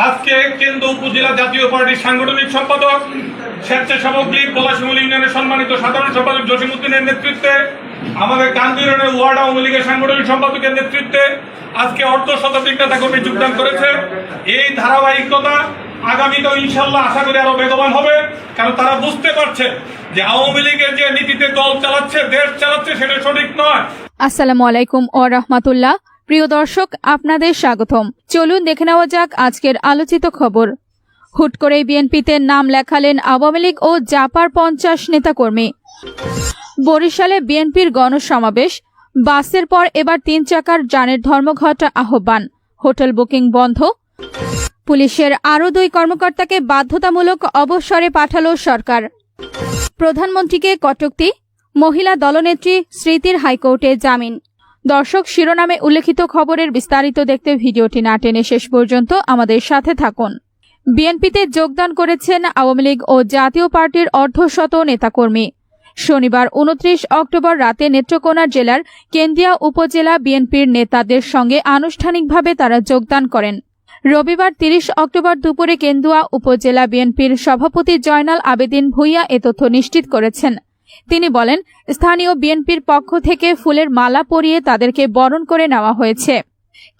আজকে কেন্দ্র উপজেলা জাতীয় পার্টির সাংগঠনিক সম্পাদক স্বেচ্ছাসেবক লীগ পলাশমূল ইউনিয়নের সম্মানিত সাধারণ সম্পাদক জসিম উদ্দিনের নেতৃত্বে, আমাদের কান্দি ইউনিয়নের ওয়ার্ড আওয়ামী লীগের সাংগঠনিক সম্পাদকের নেতৃত্বে আজকে অর্ধ শতাধিক নেতাকর্মী যোগদান করেছে। এই ধারাবাহিকতা আগামীতেও ইনশাল্লাহ আশা করি আরো বেগবান হবে, কারণ তারা বুঝতে পারছে যে আওয়ামী লীগের যে নীতিতে দল চালাচ্ছে, দেশ চালাচ্ছে, সেটা সঠিক নয়। আসসালামু আলাইকুম ওয়া রাহমাতুল্লাহ। প্রিয় দর্শক, আপনাদের স্বাগতম। চলুন দেখে নেওয়া যাক আজকের আলোচিত খবর। হুট করে বিএনপিতে নাম লেখালেন আওয়ামী লীগ ও জাপার 50 নেতাকর্মী। বরিশালে বিএনপির গণসমাবেশ, বাসের পর এবার 3 চাকার যানের ধর্মঘট আহ্বান, হোটেল বুকিং বন্ধ। পুলিশের আরও 2 কর্মকর্তাকে বাধ্যতামূলক অবসরে পাঠালো সরকার। প্রধানমন্ত্রীকে কটূক্তি, মহিলা দলনেত্রী স্মৃতির হাইকোর্টে জামিন। দর্শক, শিরোনামে উল্লেখিত খবরের বিস্তারিত দেখতে ভিডিওটি না টেনে শেষ পর্যন্ত আমাদের সাথে থাকুন। বিএনপিতে যোগদান করেছেন আওয়ামী লীগ ও জাতীয় পার্টির অর্ধশত নেতাকর্মী। শনিবার 29 অক্টোবর রাতে নেত্রকোনা জেলার কেন্দ্রিয়া উপজেলা বিএনপির নেতাদের সঙ্গে আনুষ্ঠানিকভাবে তারা যোগদান করেন। রবিবার 30 অক্টোবর দুপুরে কেন্দুয়া উপজেলা বিএনপির সভাপতি জয়নাল আবেদিন ভূঁইয়া এ তথ্য নিশ্চিত করেছেন। তিনি বলেন, স্থানীয় বিএনপির পক্ষ থেকে ফুলের মালা পরিয়ে তাদেরকে বরণ করে নেওয়া হয়েছে।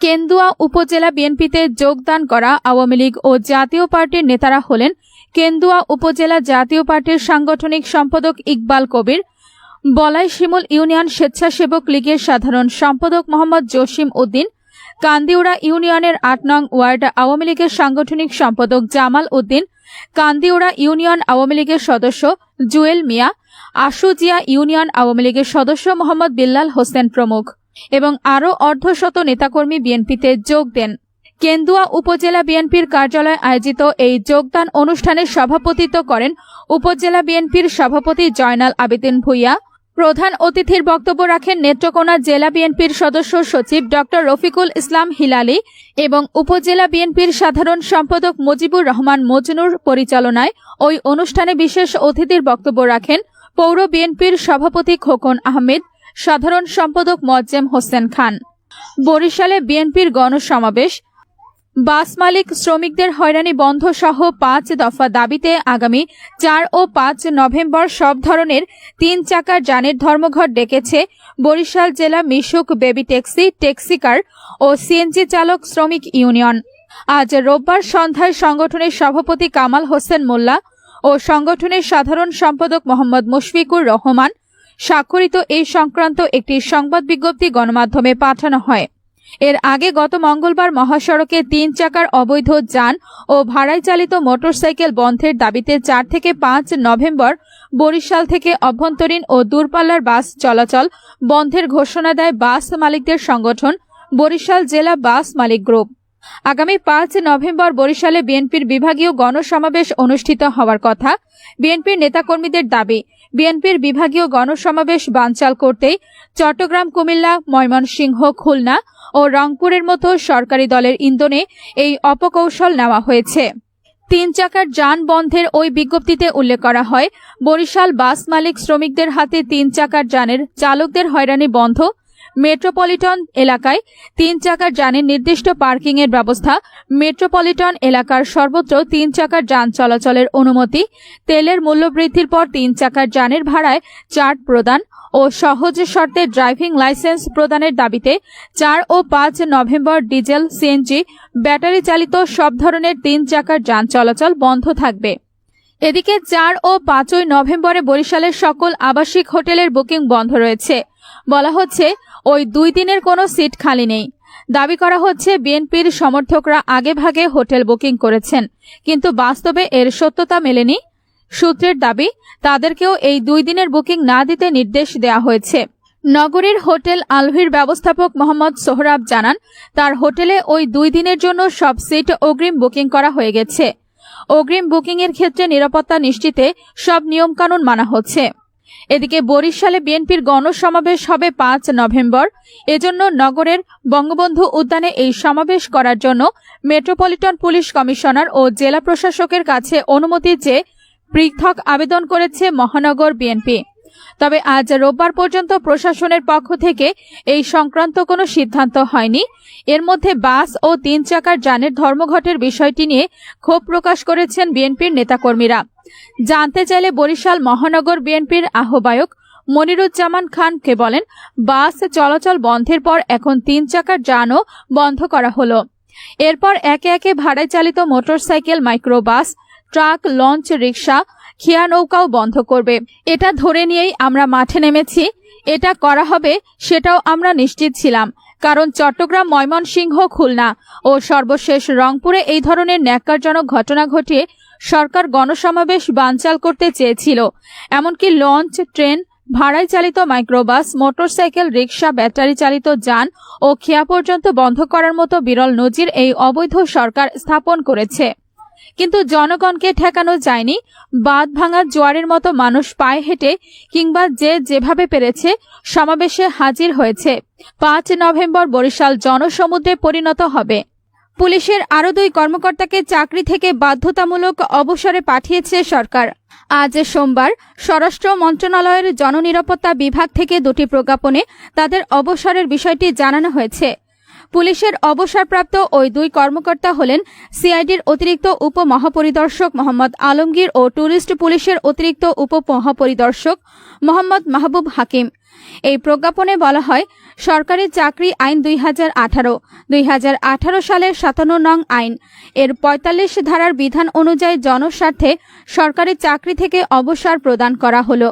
কেন্দুয়া উপজেলা বিএনপিতে যোগদান করা আওয়ামী লীগ ও জাতীয় পার্টির নেতারা হলেন কেন্দুয়া উপজেলা জাতীয় পার্টির সাংগঠনিক সম্পাদক ইকবাল কবির, বলাই শিমুল ইউনিয়ন স্বেচ্ছাসেবক লীগের সাধারণ সম্পাদক মোহাম্মদ জসিম উদ্দিন, কান্দিউড়া ইউনিয়নের 8 নং ওয়ার্ড আওয়ামী লীগের সাংগঠনিক সম্পাদক জামাল উদ্দিন, কান্দিউড়া ইউনিয়ন আওয়ামী লীগের সদস্য জুয়েল মিয়া, আশুজিয়া ইউনিয়ন আওয়ামী লীগের সদস্য মোহাম্মদ বিল্লাল হোসেন প্রমুখ এবং আরও অর্ধশত নেতাকর্মী বিএনপিতে যোগ দেন। কেন্দুয়া উপজেলা বিএনপির কার্যালয়ে আয়োজিত এই যোগদান অনুষ্ঠানে সভাপতিত্ব করেন উপজেলা বিএনপির সভাপতি জয়নাল আবেদিন ভূঁইয়া। প্রধান অতিথির বক্তব্য রাখেন নেত্রকোনা জেলা বিএনপির সদস্য সচিব ডক্টর রফিকুল ইসলাম হিলালি এবং উপজেলা বিএনপির সাধারণ সম্পাদক মুজিবুর রহমান মজনুর পরিচালনায় ওই অনুষ্ঠানে বিশেষ অতিথির বক্তব্য রাখেন পৌর বিএনপির সভাপতি খোকন আহমেদ, সাধারণ সম্পাদক মোয়াজ্জেম হোসেন খান। বরিশালে বিএনপির গণসমাবেশ, বাস মালিক শ্রমিকদের হয়রানি বন্ধ সহ 5 দফা দাবিতে আগামী 4 ও 5 নভেম্বর সব ধরনের 3 চাকার যানের ধর্মঘট ডেকেছে বরিশাল জেলা মিশুক বেবি ট্যাক্সি, ট্যাক্সিকার ও সিএনজি চালক শ্রমিক ইউনিয়ন। আজ রোববার সন্ধ্যায় সংগঠনের সভাপতি কামাল হোসেন মোল্লা ও সংগঠনের সাধারণ সম্পাদক মোহাম্মদ মুশফিকুর রহমান স্বাক্ষরিত এই সংক্রান্ত একটি সংবাদ বিজ্ঞপ্তি গণমাধ্যমে পাঠানো হয়। এর আগে গত মঙ্গলবার মহাসড়কে 3 চাকার অবৈধ যান ও ভাড়ায় চালিত মোটরসাইকেল বন্ধের দাবিতে 4 থেকে 5 নভেম্বর বরিশাল থেকে অভ্যন্তরীণ ও দূরপাল্লার বাস চলাচল বন্ধের ঘোষণা দেয় বাস মালিকদের সংগঠন বরিশাল জেলা বাস মালিক গ্রুপ। আগামী 5 নভেম্বর বরিশালে বিএনপির বিভাগীয় গণসমাবেশ অনুষ্ঠিত হওয়ার কথা। বিএনপির নেতাকর্মীদের দাবি, বিএনপির বিভাগীয় গণসমাবেশ বানচাল করতেই চট্টগ্রাম, কুমিল্লা, ময়মনসিংহ, খুলনা ও রংপুরের মতো সরকারি দলের ইন্ধনে এই অপকৌশল নেওয়া হয়েছে। 3 চাকার যান বন্ধের ওই বিজ্ঞপ্তিতে উল্লেখ করা হয়, বরিশাল বাস মালিক শ্রমিকদের হাতে 3 চাকার যানের চালকদের হয়রানি বন্ধ, মেট্রোপলিটন এলাকায় 3 চাকার যানের নির্দিষ্ট পার্কিং এর ব্যবস্থা, মেট্রোপলিটন এলাকার সর্বত্র 3 চাকার যান চলাচলের অনুমতি, তেলের মূল্য বৃদ্ধির পর 3 চাকার যানের ভাড়ায় চার্ট প্রদান ও সহজ শর্তে ড্রাইভিং লাইসেন্স প্রদানের দাবিতে 4 ও 5 নভেম্বর ডিজেল, সিএনজি, ব্যাটারি চালিত সব ধরনের 3 চাকার যান চলাচল বন্ধ থাকবে। এদিকে 4 ও 5 নভেম্বরে বরিশালের সকল আবাসিক হোটেলের বুকিং বন্ধ রয়েছে। বলা হচ্ছে ওই 2 দিনের কোনো সিট খালি নেই। দাবি করা হচ্ছে বিএনপির সমর্থকরা আগেভাগে হোটেল বুকিং করেছেন, কিন্তু বাস্তবে এর সত্যতা মেলেনি। সূত্রের দাবি, তাদেরকেও এই 2 দিনের বুকিং না দিতে নির্দেশ দেওয়া হয়েছে। নগরীর হোটেল আলভির ব্যবস্থাপক মোহাম্মদ সোহরাব জানান, তার হোটেলে ওই 2 দিনের জন্য সব সিট অগ্রিম বুকিং করা হয়ে গেছে। অগ্রিম বুকিং এর ক্ষেত্রে নিরাপত্তা নিশ্চিতে সব নিয়মকানুন মানা হচ্ছে। এদিকে বরিশালে বিএনপির গণসমাবেশ হবে 5 নভেম্বর। এজন্য নগরের বঙ্গবন্ধু উদ্যানে এই সমাবেশ করার জন্য মেট্রোপলিটন পুলিশ কমিশনার ও জেলা প্রশাসকের কাছে অনুমতি চেয়ে পৃথক আবেদন করেছে মহানগর বিএনপি। তবে আজ রোববার পর্যন্ত প্রশাসনের পক্ষ থেকে এই সংক্রান্ত কোনো সিদ্ধান্ত হয়নি। এর মধ্যে বাস ও 3 চাকার যানের ধর্মঘটের বিষয়টি নিয়ে ক্ষোভ প্রকাশ করেছেন বিএনপির নেতাকর্মীরা। জানতে চাইলে বরিশাল মহানগর বিএনপির আহ্বায়ক মনিরুজ্জামান খানকে বলেন, বাস চলাচল বন্ধের পর এখন 3 চাকার যানও বন্ধ করা হলো। এরপর একে একে ভাড়ায় চালিত motorcycle, microbus, truck, launch, rickshaw, খেয়া নৌকাও বন্ধ করবে। এটা ধরে নিয়েই আমরা মাঠে নেমেছি। এটা করা হবে সেটাও আমরা নিশ্চিত ছিলাম, কারণ চট্টগ্রাম, ময়মনসিংহ, খুলনা ও সর্বশেষ রংপুরে এই ধরনের ন্যাক্কারজনক ঘটনা ঘটিয়ে সরকার গণসমাবেশ বানচাল করতে চেয়েছিল। এমনকি লঞ্চ, ট্রেন, ভাড়ায় চালিত মাইক্রোবাস, মোটরসাইকেল, রিকশা, ব্যাটারি চালিত যান ও খেয়া পর্যন্ত বন্ধ করার মতো বিরল নজির এই অবৈধ সরকার স্থাপন করেছে। কিন্তু জনগণকে ঠেকানো যায়নি। বাঁধ ভাঙার জোয়ারের মতো মানুষ পায়ে হেঁটে কিংবা যে যেভাবে পেরেছে সমাবেশে হাজির হয়েছে। 5 নভেম্বর বরিশাল জনসমুদ্রে পরিণত হবে। পুলিশের আরও 2 কর্মকর্তাকে চাকরি থেকে বাধ্যতামূলক অবসরে পাঠিয়েছে সরকার। আজ সোমবার স্বরাষ্ট্র মন্ত্রণালয়ের জননিরাপত্তা বিভাগ থেকে 2টি প্রজ্ঞাপনে তাদের অবসরের বিষয়টি জানানো হয়েছে। পুলিশের অবসরপ্রাপ্ত ওই 2 কর্মকর্তা হলেন সিআইডির অতিরিক্ত উপমহাপরিদর্শক মোহাম্মদ আলমগীর ও ট্যুরিস্ট পুলিশের অতিরিক্ত উপমহাপরিদর্শক মোহাম্মদ মাহবুব হাকিম। এই প্রজ্ঞাপনে বলা হয়, সরকারি চাকরি আইন 2018 সালের 57 নং আইন এর 45 ধারার বিধান অনুযায়ী জনস্বার্থে সরকারি চাকরি থেকে অবসর প্রদান করা হলো।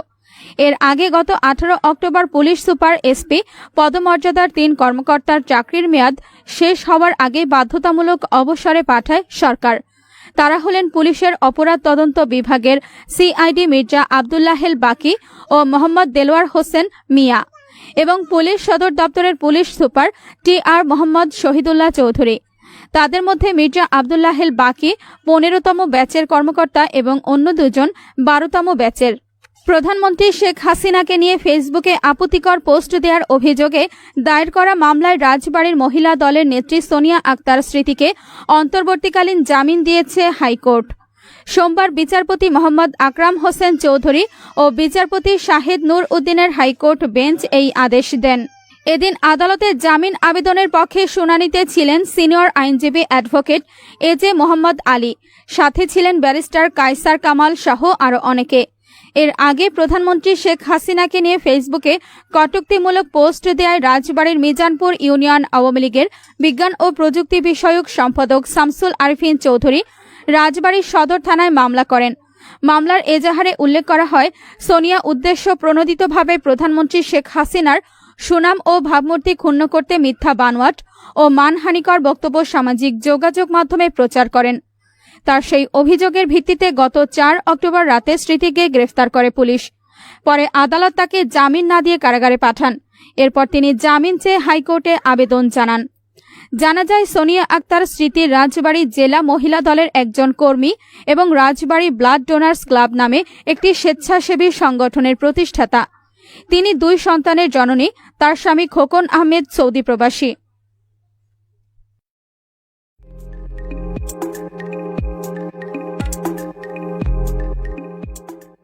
এর আগে গত 18 অক্টোবর পুলিশ সুপার এসপি পদমর্যাদার 3 কর্মকর্তার চাকরির মেয়াদ শেষ হওয়ার আগে বাধ্যতামূলক অবসরে পাঠায় সরকার। তারা হলেন পুলিশের অপরাধ তদন্ত বিভাগের সিআইডি মির্জা আব্দুল্লাহেল বাকি ও মোহাম্মদ দেলোয়ার হোসেন মিয়া এবং পুলিশ সদর দপ্তরের police super T R Mohammad Shahidullah Chowdhury. তাদের মধ্যে মির্জা আব্দুল্লাহেল বাকি 15তম ব্যাচের কর্মকর্তা এবং অন্য 2 জন 12তম ব্যাচের। প্রধানমন্ত্রী শেখ হাসিনাকে নিয়ে ফেসবুকে আপত্তিকর পোস্ট দেওয়ার অভিযোগে দায়ের করা মামলায় রাজবাড়ীর মহিলা দলের নেত্রী সোনিয়া আক্তার স্মৃতিকে অন্তর্বর্তীকালীন জামিন দিয়েছে হাইকোর্ট। সোমবার বিচারপতি মোহাম্মদ আকরাম হোসেন চৌধুরী ও বিচারপতি শাহেদ নূর উদ্দিনের হাইকোর্ট বেঞ্চ এই আদেশ দেন। এদিন আদালতে জামিন আবেদনের পক্ষে শুনানিতে ছিলেন সিনিয়র আইনজীবী অ্যাডভোকেট এজে মোহাম্মদ আলী, সাথে ছিলেন ব্যারিস্টার কায়সার কামাল সহ আরও অনেকে। এর আগে প্রধানমন্ত্রী শেখ হাসিনাকে নিয়ে ফেসবুকে কটূক্তিমূলক পোস্ট দেয়ায় রাজবাড়ীর মিজানপুর ইউনিয়ন আওয়ামী লীগের বিজ্ঞান ও প্রযুক্তি বিষয়ক সম্পাদক শামসুল আরিফিন চৌধুরী রাজবাড়ী সদর থানায় মামলা করেন। মামলার এজাহারে উল্লেখ করা হয়, সোনিয়া উদ্দেশ্য প্রণোদিতভাবে প্রধানমন্ত্রী শেখ হাসিনার সুনাম ও ভাবমূর্তি ক্ষুণ্ণ করতে মিথ্যা বানোয়াট ও মানহানিকর বক্তব্য সামাজিক যোগাযোগ মাধ্যমে প্রচার করেন। তার সেই অভিযোগের ভিত্তিতে গত 4 অক্টোবর রাতে স্মৃতিকে গ্রেফতার করে পুলিশ। পরে আদালত তাকে জামিন না দিয়ে কারাগারে পাঠান। এরপর তিনি জামিন চেয়ে হাইকোর্টে আবেদন জানান। জানা যায়, সোনিয়া আক্তার স্মৃতি রাজবাড়ী জেলা মহিলা দলের একজন কর্মী এবং রাজবাড়ী ব্লাড ডোনার্স ক্লাব নামে একটি স্বেচ্ছাসেবী সংগঠনের প্রতিষ্ঠাতা। তিনি 2 সন্তানের জননী। তার স্বামী খোকন আহমেদ সৌদি প্রবাসী।